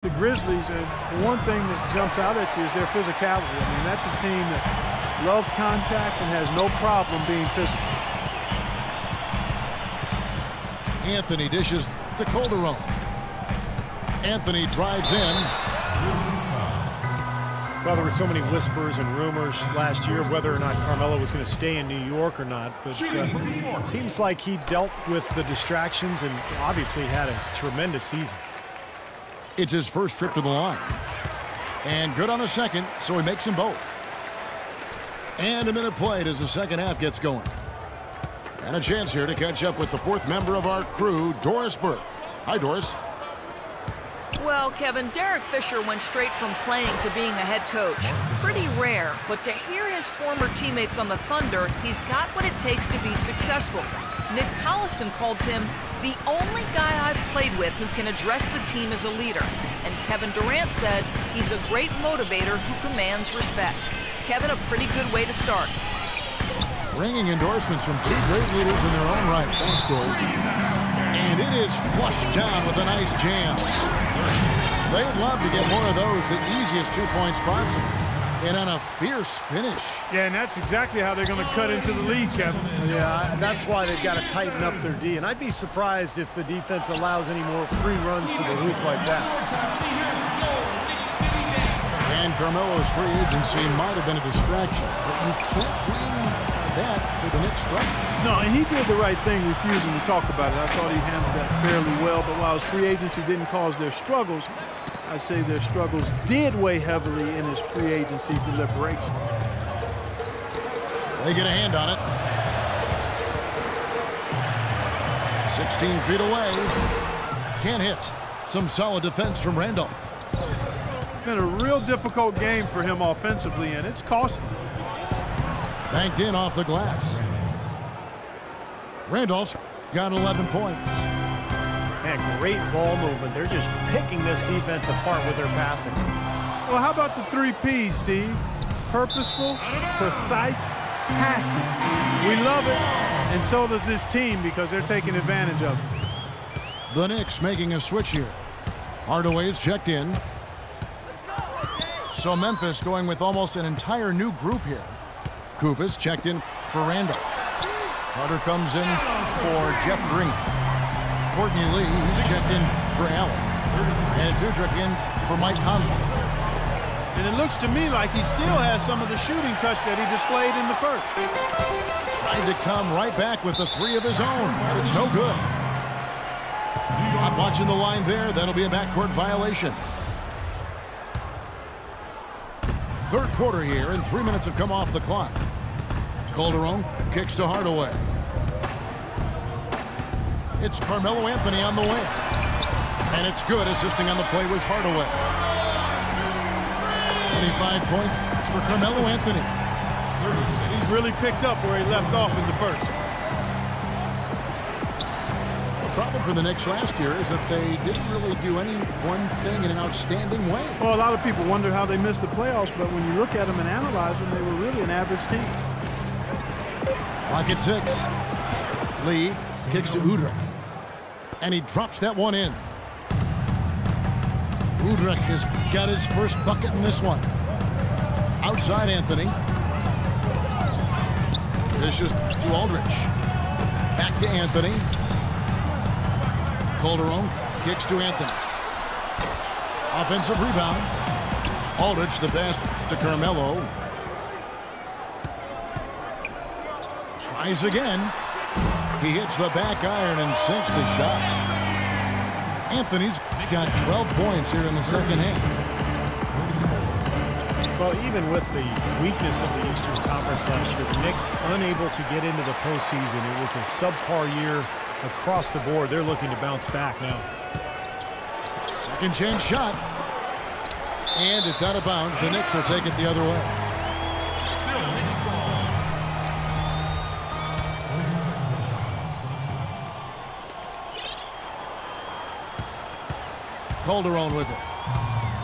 The Grizzlies, and the one thing that jumps out at you is their physicality. I mean, that's a team that loves contact and has no problem being physical. Anthony dishes to Calderon. Anthony drives in. Well, there were so many whispers and rumors last year of whether or not Carmelo was going to stay in New York or not. But it seems like he dealt with the distractions and obviously had a tremendous season. It's his first trip to the line. And good on the second, so he makes them both. And a minute played as the second half gets going. And a chance here to catch up with the fourth member of our crew, Doris Burke. Hi, Doris. Well, Kevin, Derek Fisher went straight from playing to being a head coach. Pretty rare, but to hear his former teammates on the Thunder, he's got what it takes to be successful. Nick Collison called him the only guy I've played with who can address the team as a leader. And Kevin Durant said he's a great motivator who commands respect. Kevin, a pretty good way to start. Ringing endorsements from two great leaders in their own right. Thanks, Doris. And it is flushed down with a nice jam. They'd love to get more of those, the easiest 2 points possible. And on a fierce finish. Yeah, and that's exactly how they're going to cut into the lead, Kevin. Yeah, that's why they've got to tighten up their D. And I'd be surprised if the defense allows any more free runs to the hoop like that. And Carmelo's free agency might have been a distraction, but you can't blame that for the Knicks struggle. No, and he did the right thing refusing to talk about it. I thought he handled that fairly well, but while his free agency didn't cause their struggles, I'd say their struggles did weigh heavily in his free agency deliberation. They get a hand on it. 16 feet away. Can't hit. Some solid defense from Randolph. It's been a real difficult game for him offensively, and it's costly. Banked in off the glass. Randolph's got 11 points. Man, great ball movement. They're just picking this defense apart with their passing. Well, how about the 3 Ps, Steve? Purposeful, precise, passing. We love it, and so does this team because they're taking advantage of it. The Knicks making a switch here. Hardaway's checked in. So Memphis going with almost an entire new group here. Kufis checked in for Randolph. Carter comes in for Jeff Green. Courtney Lee, he's checked in for Allen. And it's Udrich in for Mike Conley. And it looks to me like he still has some of the shooting touch that he displayed in the first. Tried to come right back with the 3 of his own, but it's no good. Not watching the line there. That'll be a backcourt violation. Third quarter here, and 3 minutes have come off the clock. Calderon kicks to Hardaway. It's Carmelo Anthony on the wing. And it's good, assisting on the play with Hardaway. 25 points for Carmelo Anthony. He's really picked up where he left off in the first. The problem for the Knicks last year is that they didn't really do any one thing in an outstanding way. Well, a lot of people wonder how they missed the playoffs, but when you look at them and analyze them, they were really an average team. Clock at 6. Lee kicks to Udrich. And he drops that one in. Udrich has got his first bucket in this one. Outside Anthony. This is to Aldridge. Back to Anthony. Calderon kicks to Anthony. Offensive rebound. Aldridge the pass to Carmelo. Tries again. He hits the back iron and sinks the shot. Anthony's got 12 points here in the second half. Well, even with the weakness of the Eastern Conference last year, the Knicks unable to get into the postseason. It was a subpar year across the board. They're looking to bounce back now. Second chance shot. And it's out of bounds. The Knicks will take it the other way. Calderon with it.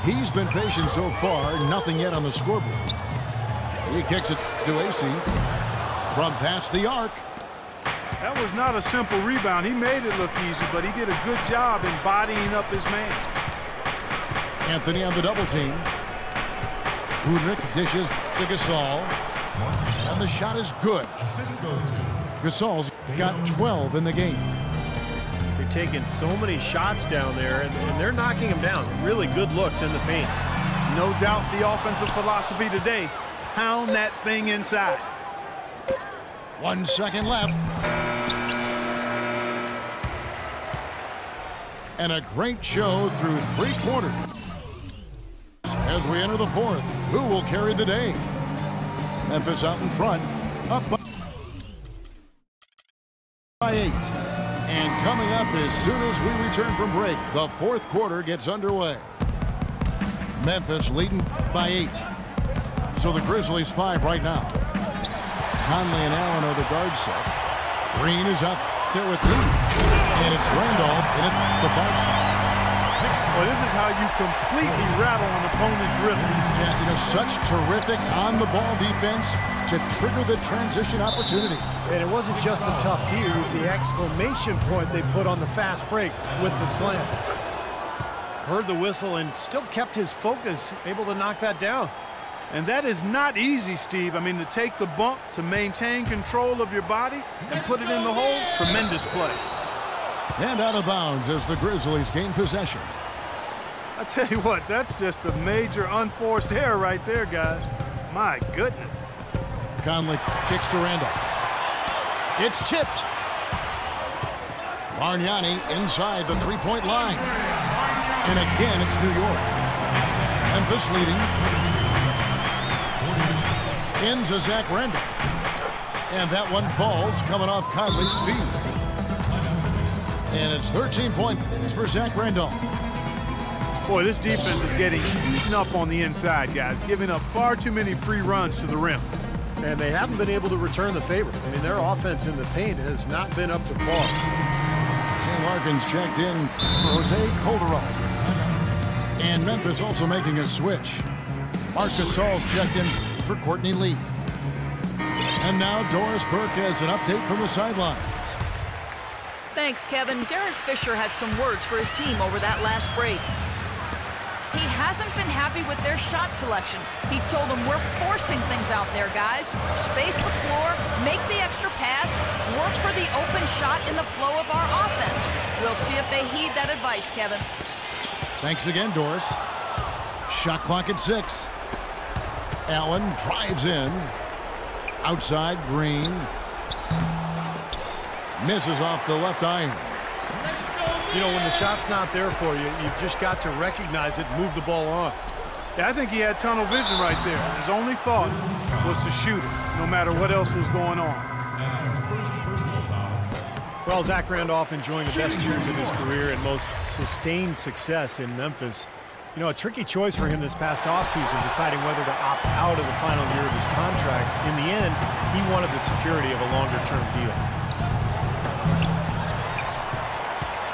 He's been patient so far. Nothing yet on the scoreboard. He kicks it to AC from past the arc. That was not a simple rebound. He made it look easy, but he did a good job embodying up his man. Anthony on the double team. Udrih dishes to Gasol. And the shot is good. Gasol's got 12 in the game. They're taking so many shots down there, and they're knocking them down. Really good looks in the paint. No doubt the offensive philosophy today, pound that thing inside. 1 second left. And a great show through 3 quarters. As we enter the 4th, who will carry the day? Memphis out in front, up by 8. And coming up as soon as we return from break, the 4th quarter gets underway. Memphis leading by 8. So the Grizzlies 5 right now. Conley and Allen are the guard set. Green is out there with Lee. And it's Randolph in at the 5 spot. Well, this is how you completely rattle an opponent's rhythm. Yeah, such terrific on-the-ball defense to trigger the transition opportunity. And it wasn't just the tough D, it was the exclamation point they put on the fast break with the slam. Heard the whistle and still kept his focus, able to knock that down. And that is not easy, Steve. I mean, to take the bump, to maintain control of your body, and put it in the hole, tremendous play. And out of bounds as the Grizzlies gain possession. I tell you what, that's just a major unforced error right there, guys. My goodness. Conley kicks to Randolph. It's tipped. Bargnani inside the 3-point line. And again, it's New York. Memphis leading. Into Zach Randolph. And that one falls coming off Conley's feet. And it's 13 points for Zach Randolph. Boy, this defense is getting eaten up on the inside, guys, giving up far too many free runs to the rim. And they haven't been able to return the favor. I mean, their offense in the paint has not been up to par. Shane Larkins checked in for Jose Calderon. And Memphis also making a switch. Marc Gasol's checked in for Courtney Lee. And now Doris Burke has an update from the sidelines. Thanks, Kevin. Derek Fisher had some words for his team over that last break. He hasn't been happy with their shot selection. He told them, we're forcing things out there, guys. Space the floor, make the extra pass, work for the open shot in the flow of our offense. We'll see if they heed that advice, Kevin. Thanks again, Doris. Shot clock at 6. Allen drives in. Outside, Green. Misses off the left iron. You know, when the shot's not there for you, you've just got to recognize it and move the ball on. Yeah, I think he had tunnel vision right there. His only thought was to shoot it, no matter what else was going on. Well, Zach Randolph enjoying the best years of his career and most sustained success in Memphis. You know, a tricky choice for him this past offseason, deciding whether to opt out of the final year of his contract. In the end, he wanted the security of a longer-term deal.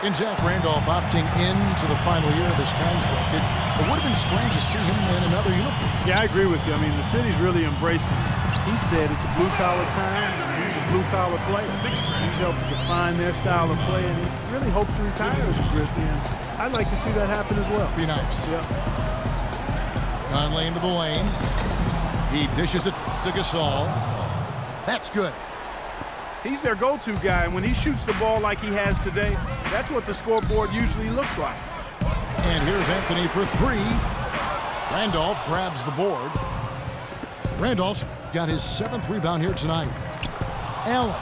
And Zach Randolph opting into the final year of his contract. It would have been strange to see him in another uniform. Yeah, I agree with you. I mean, the city's really embraced him. He said it's a blue-collar time, and he's a blue-collar player. He's helped to define their style of play, and he really hopes to retire as a Grizzly. And I'd like to see that happen as well. Be nice. Yeah. Conley into the lane. He dishes it to Gasol. That's good. He's their go-to guy, and when he shoots the ball like he has today, that's what the scoreboard usually looks like. And here's Anthony for 3. Randolph grabs the board. Randolph's got his 7th rebound here tonight. Allen.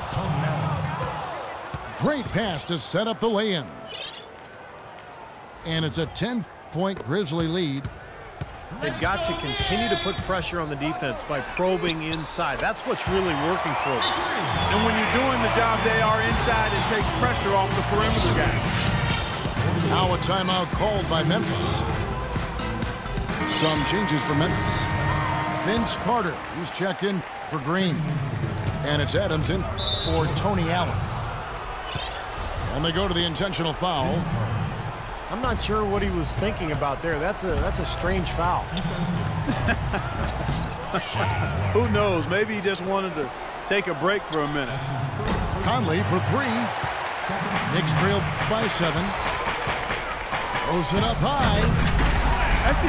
Great pass to set up the lay-in. And it's a 10-point Grizzly lead. They've got to continue to put pressure on the defense by probing inside. That's what's really working for them. And when you're doing the job they are inside, it takes pressure off the perimeter guy. Now a timeout called by Memphis. Some changes for Memphis. Vince Carter, he's checked in for Green. And it's Adams in for Tony Allen. And they go to the intentional foul. I'm not sure what he was thinking about there. That's a strange foul. Who knows? Maybe he just wanted to take a break for a minute. Conley for 3. Knicks trailed by 7. Throws it up high.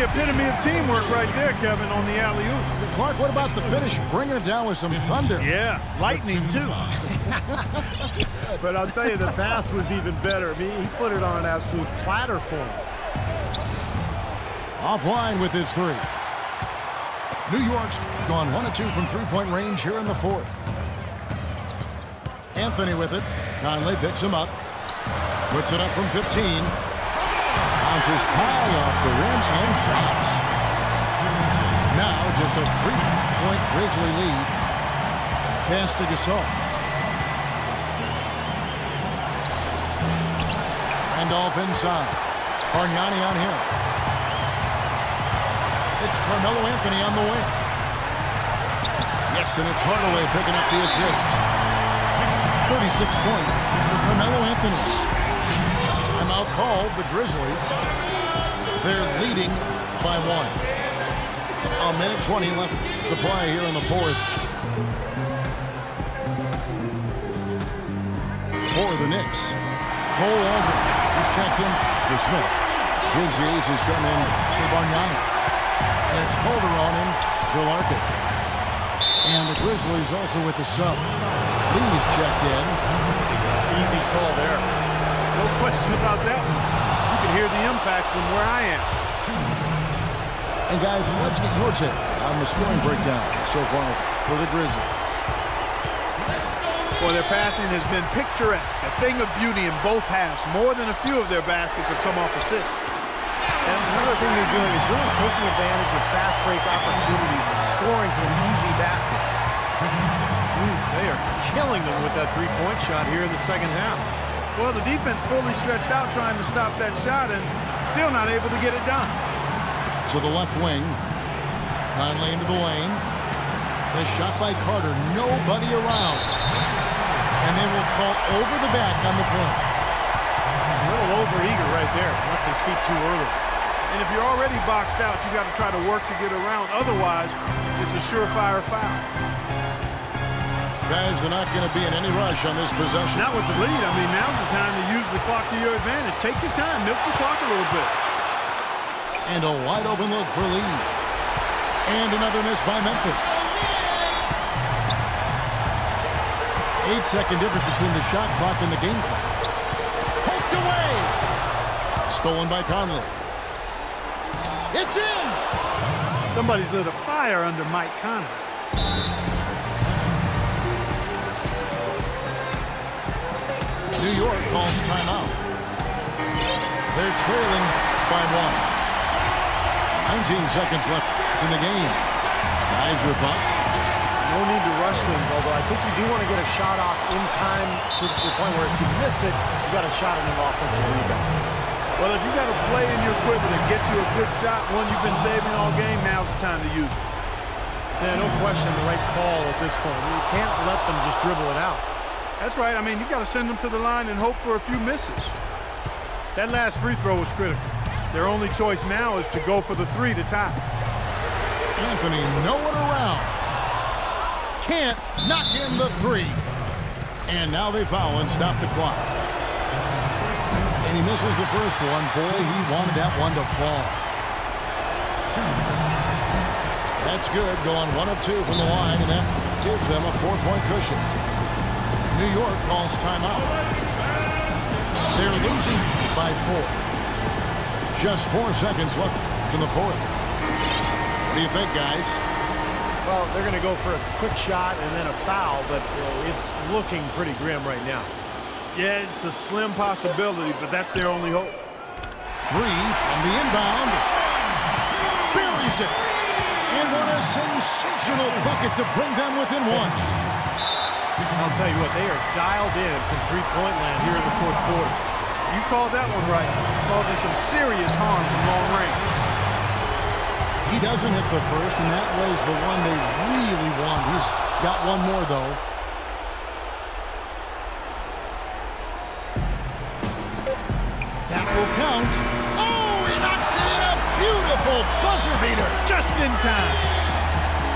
the epitome of teamwork right there, Kevin, on the alley-oop. Clark, what about the finish? Bringing it down with some thunder. Yeah, lightning, too. But I'll tell you, the pass was even better. I mean, he put it on an absolute platter for him. Offline with his three. New York's gone 1 of 2 from three-point range here in the fourth. Anthony with it. Conley picks him up. Puts it up from 15. Bounces high off the rim and stops. Now just a 3-point Grizzly lead. Pass to Gasol. Randolph inside. Bargnani on him. It's Carmelo Anthony on the wing. Yes, and it's Hardaway picking up the assist. 36 points for Carmelo Anthony. Timeout called, the Grizzlies. They're leading by 1. A minute 20 left to play here in the fourth. For the Knicks, Cole Aldridge is checked in for Smith. Gives the aces come in for Bargnani. And it's Calderon in for Larkin. And the Grizzlies also with the sub. Lee's checked in. Easy call there. No question about that one. You can hear the impact from where I am. And guys, let's get your take on the scoring breakdown so far for the Grizzlies. Well, their passing has been picturesque, a thing of beauty in both halves. More than a few of their baskets have come off assists. And another thing they're doing is really taking advantage of fast break opportunities and scoring some easy baskets. They are killing them with that three-point shot here in the second half. Well, the defense fully stretched out trying to stop that shot and still not able to get it done. To the left wing. Conley into the lane. The shot by Carter. Nobody around. And they will call over the back on the play. A little over-eager right there. Left his feet too early. And if you're already boxed out, you got to try to work to get around. Otherwise, it's a surefire foul. Guys, they're not going to be in any rush on this possession. Not with the lead. I mean, now's the time to use the clock to your advantage. Take your time. Milk the clock a little bit. And a wide open look for Lee. And another miss by Memphis. 8-second difference between the shot clock and the game clock. Poked away. Stolen by Conley. It's in. Somebody's lit a fire under Mike Conley. New York calls timeout. They're trailing by 1. 19 seconds left in the game. Guys, your thoughts? No need to rush things, although I think you do want to get a shot off in time to the point where if you miss it, you got a shot on an offensive rebound. Well, if you got a play in your quiver that gets you a good shot, one you've been saving all game, now's the time to use it. Yeah, no question, the right call at this point. You can't let them just dribble it out. That's right. I mean, you've got to send them to the line and hope for a few misses. That last free throw was critical. Their only choice now is to go for the 3 to tie. Anthony, no one around. Can't knock in the 3. And now they foul and stop the clock. And he misses the first one. Boy, he wanted that one to fall. That's good. Going 1 of 2 from the line, and that gives them a 4-point cushion. New York calls timeout. They're losing by 4. Just 4 seconds left in the fourth. What do you think, guys? Well, they're going to go for a quick shot and then a foul, but it's looking pretty grim right now. Yeah, it's a slim possibility, but that's their only hope. 3 from the inbound. Buries it. And what a sensational bucket to bring them within 1. I'll tell you what, they are dialed in from three-point land here in the fourth quarter. You called that one right. Causing some serious harm from long range. He doesn't hit the first, and that was the one they really wanted. He's got one more, though. That will count. Oh, he knocks it in, a beautiful buzzer beater. Just in time.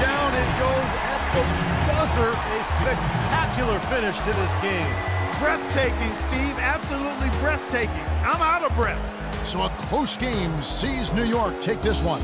Down it goes at the buzzer. A spectacular finish to this game. Breathtaking, Steve. Absolutely breathtaking. I'm out of breath. So a close game sees New York take this one.